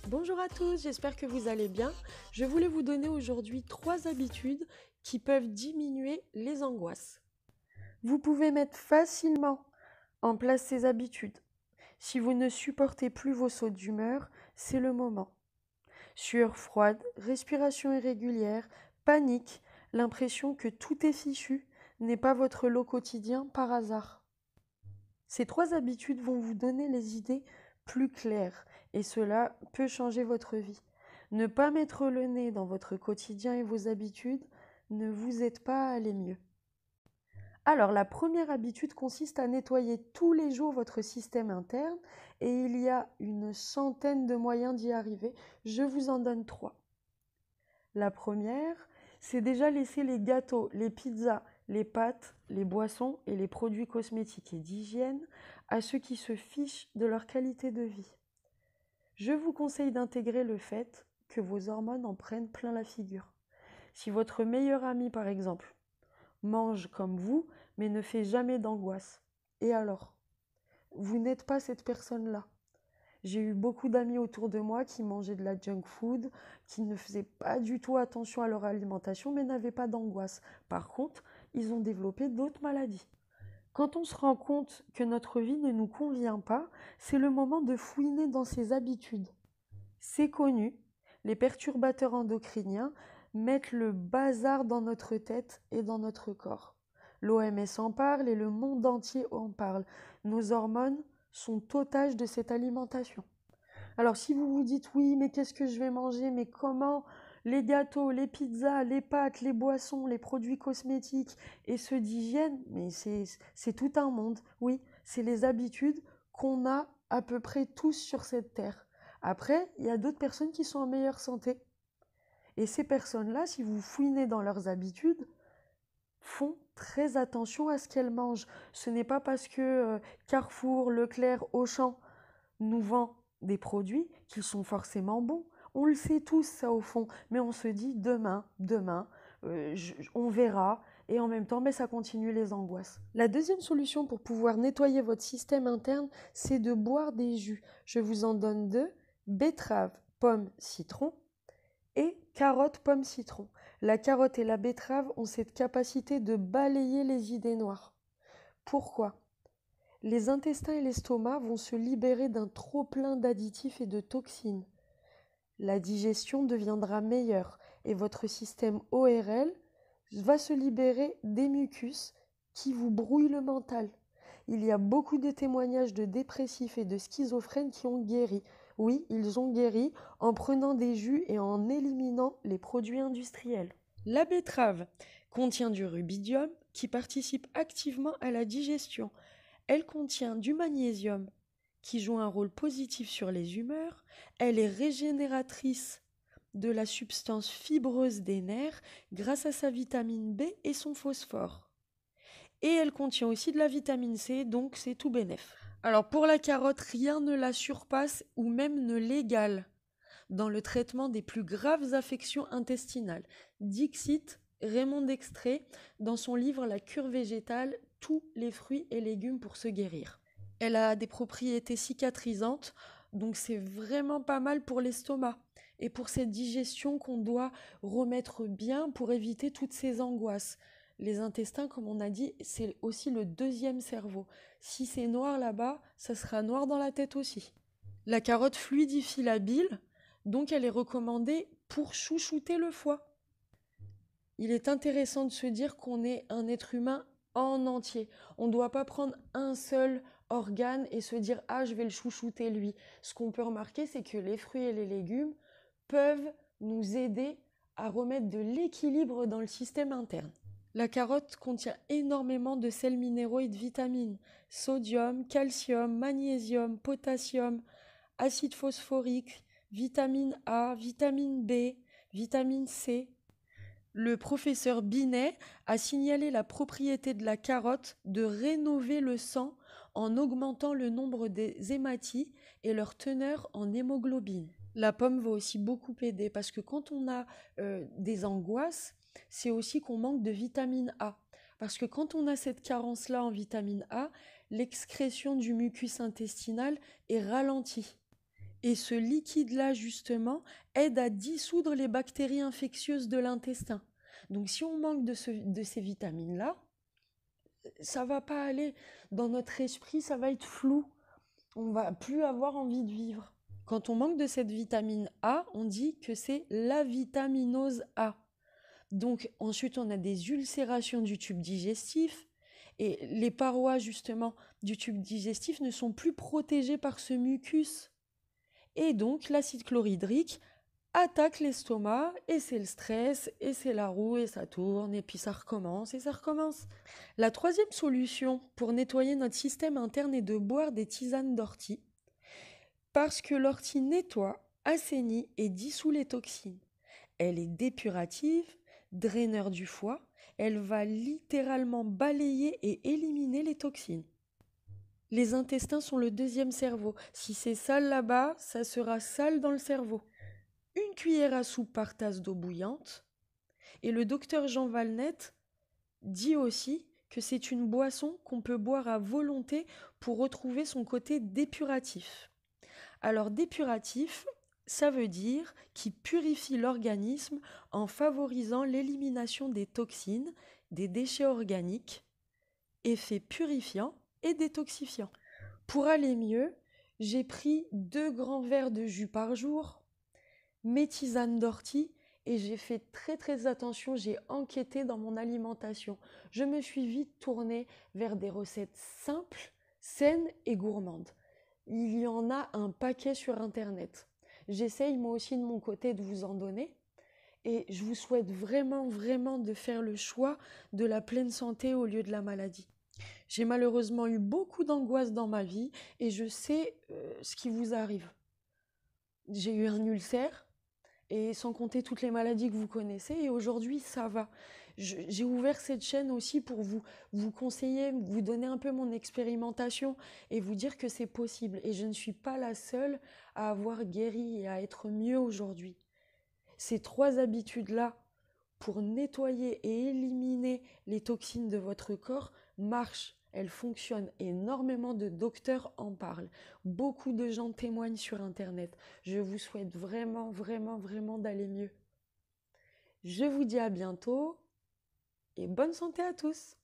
Bonjour à tous, j'espère que vous allez bien. Je voulais vous donner aujourd'hui 3 habitudes qui peuvent diminuer les angoisses. Vous pouvez mettre facilement en place ces habitudes. Si vous ne supportez plus vos sauts d'humeur, c'est le moment. Sueur froide, respiration irrégulière, panique, l'impression que tout est fichu n'est pas votre lot quotidien par hasard. Ces 3 habitudes vont vous donner les idées plus claires et cela peut changer votre vie. Ne pas mettre le nez dans votre quotidien et vos habitudes ne vous aide pas à aller mieux. Alors, la première habitude consiste à nettoyer tous les jours votre système interne et il y a une centaine de moyens d'y arriver. Je vous en donne 3. La première, c'est déjà laisser les gâteaux, les pizzas, les pâtes, les boissons et les produits cosmétiques et d'hygiène à ceux qui se fichent de leur qualité de vie. Je vous conseille d'intégrer le fait que vos hormones en prennent plein la figure. Si votre meilleur ami, par exemple, mange comme vous, mais ne fait jamais d'angoisse, et alors? Vous n'êtes pas cette personne-là. J'ai eu beaucoup d'amis autour de moi qui mangeaient de la junk food, qui ne faisaient pas du tout attention à leur alimentation, mais n'avaient pas d'angoisse. Par contre, ils ont développé d'autres maladies. Quand on se rend compte que notre vie ne nous convient pas, c'est le moment de fouiner dans ses habitudes. C'est connu, les perturbateurs endocriniens mettent le bazar dans notre tête et dans notre corps. L'OMS en parle et le monde entier en parle. Nos hormones sont otages de cette alimentation. Alors si vous vous dites oui, mais qu'est-ce que je vais manger, mais comment les gâteaux, les pizzas, les pâtes, les boissons, les produits cosmétiques et ceux d'hygiène, mais c'est tout un monde. Oui, c'est les habitudes qu'on a à peu près tous sur cette terre. Après, il y a d'autres personnes qui sont en meilleure santé. Et ces personnes-là, si vous fouinez dans leurs habitudes, font très attention à ce qu'elles mangent. Ce n'est pas parce que Carrefour, Leclerc, Auchan nous vend des produits qu'ils sont forcément bons. On le sait tous, ça, au fond, mais on se dit demain, on verra, et en même temps, mais ça continue les angoisses. La deuxième solution pour pouvoir nettoyer votre système interne, c'est de boire des jus. Je vous en donne 2, betterave, pomme, citron, et carotte, pomme, citron. La carotte et la betterave ont cette capacité de balayer les idées noires. Pourquoi? Les intestins et l'estomac vont se libérer d'un trop-plein d'additifs et de toxines. La digestion deviendra meilleure et votre système ORL va se libérer des mucus qui vous brouillent le mental. Il y a beaucoup de témoignages de dépressifs et de schizophrènes qui ont guéri. Oui, ils ont guéri en prenant des jus et en éliminant les produits industriels. La betterave contient du rubidium qui participe activement à la digestion. Elle contient du magnésium qui joue un rôle positif sur les humeurs. Elle est régénératrice de la substance fibreuse des nerfs grâce à sa vitamine B et son phosphore. Et elle contient aussi de la vitamine C, donc c'est tout bénef. Alors pour la carotte, rien ne la surpasse ou même ne l'égale dans le traitement des plus graves affections intestinales. Dixit Raymond Dextré dans son livre La cure végétale, tous les fruits et légumes pour se guérir. Elle a des propriétés cicatrisantes, donc c'est vraiment pas mal pour l'estomac et pour cette digestion qu'on doit remettre bien pour éviter toutes ces angoisses. Les intestins, comme on a dit, c'est aussi le deuxième cerveau. Si c'est noir là-bas, ça sera noir dans la tête aussi. La carotte fluidifie la bile, donc elle est recommandée pour chouchouter le foie. Il est intéressant de se dire qu'on est un être humain en entier. On ne doit pas prendre un seul organe et se dire ah je vais le chouchouter lui. Ce qu'on peut remarquer c'est que les fruits et les légumes peuvent nous aider à remettre de l'équilibre dans le système interne. La carotte contient énormément de sels minéraux et de vitamines, sodium, calcium, magnésium, potassium, acide phosphorique, vitamine A, vitamine B, vitamine C. Le professeur Binet a signalé la propriété de la carotte de rénover le sang en augmentant le nombre des hématies et leur teneur en hémoglobine. La pomme va aussi beaucoup aider parce que quand on a des angoisses, c'est aussi qu'on manque de vitamine A. Parce que quand on a cette carence-là en vitamine A, l'excrétion du mucus intestinal est ralentie. Et ce liquide-là, justement, aide à dissoudre les bactéries infectieuses de l'intestin. Donc si on manque de ces vitamines-là, ça va pas aller. Dans notre esprit, ça va être flou. On va plus avoir envie de vivre. Quand on manque de cette vitamine A, on dit que c'est la vitaminose A. Donc ensuite, on a des ulcérations du tube digestif et les parois justement du tube digestif ne sont plus protégées par ce mucus. Et donc l'acide chlorhydrique attaque l'estomac et c'est le stress et c'est la roue et ça tourne et puis ça recommence et ça recommence. La troisième solution pour nettoyer notre système interne est de boire des tisanes d'ortie parce que l'ortie nettoie, assainit et dissout les toxines. Elle est dépurative, draineur du foie, elle va littéralement balayer et éliminer les toxines. Les intestins sont le deuxième cerveau. Si c'est sale là-bas, ça sera sale dans le cerveau. Une cuillère à soupe par tasse d'eau bouillante. Et le docteur Jean Valnet dit aussi que c'est une boisson qu'on peut boire à volonté pour retrouver son côté dépuratif. Alors dépuratif, ça veut dire qu'il purifie l'organisme en favorisant l'élimination des toxines, des déchets organiques, effet purifiant et détoxifiant. Pour aller mieux, j'ai pris 2 grands verres de jus par jour, mes tisanes d'ortie et j'ai fait très attention, j'ai enquêté dans mon alimentation. Je me suis vite tournée vers des recettes simples, saines et gourmandes. Il y en a un paquet sur internet. J'essaye moi aussi de mon côté de vous en donner et je vous souhaite vraiment de faire le choix de la pleine santé au lieu de la maladie. J'ai malheureusement eu beaucoup d'angoisse dans ma vie et je sais ce qui vous arrive. J'ai eu un ulcère et sans compter toutes les maladies que vous connaissez et aujourd'hui ça va. J'ai ouvert cette chaîne aussi pour vous conseiller, vous donner un peu mon expérimentation et vous dire que c'est possible. Et je ne suis pas la seule à avoir guéri et à être mieux aujourd'hui. Ces 3 habitudes-là pour nettoyer et éliminer les toxines de votre corps marchent. Elles fonctionnent. Énormément de docteurs en parlent. Beaucoup de gens témoignent sur Internet. Je vous souhaite vraiment d'aller mieux. Je vous dis à bientôt et bonne santé à tous!